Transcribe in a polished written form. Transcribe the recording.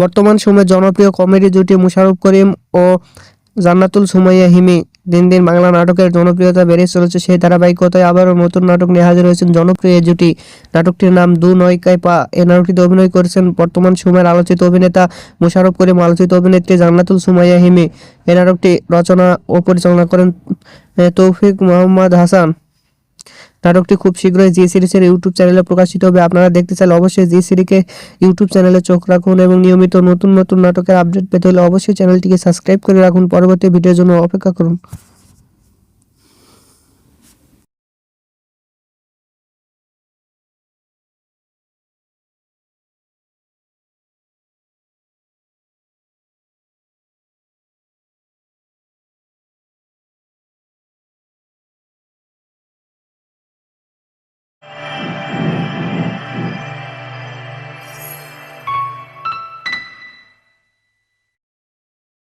বর্তমান সময়ে জনপ্রিয় কমেডি জুটি মোশাররফ করিম ও জান্নাতুল সুমাইয়া হিমি দিন দিন বাংলা নাটকের জনপ্রিয়তা বেড়ে চলেছে। সেই ধারাবাহিকতায় আবারও নতুন নাটক নিয়ে হাজির হয়েছেন জনপ্রিয় এই জুটি। নাটকটির নাম দু নৌকায় পা। এই নাটকটিতে অভিনয় করেছেন বর্তমান সময়ের আলোচিত অভিনেতা মোশাররফ করিম, আলোচিত অভিনেত্রী জান্নাতুল সুমাইয়া হিমি। এই নাটকটি রচনা ও পরিচালনা করেন তৌফিক মোহাম্মদ হাসান। নাটকটি খুব শীঘ্রই জি সিরিজের ইউটিউব চ্যানেলে প্রকাশিত হবে। আপনারা দেখতে চাইলে অবশ্যই জি সিরিজকে ইউটিউব চ্যানেলে চোখ রাখুন এবং নিয়মিত নতুন নতুন নাটকের আপডেট পেতে হলে অবশ্যই চ্যানেলটিকে সাবস্ক্রাইব করে রাখুন। পরবর্তী ভিডিওর জন্য অপেক্ষা করুন।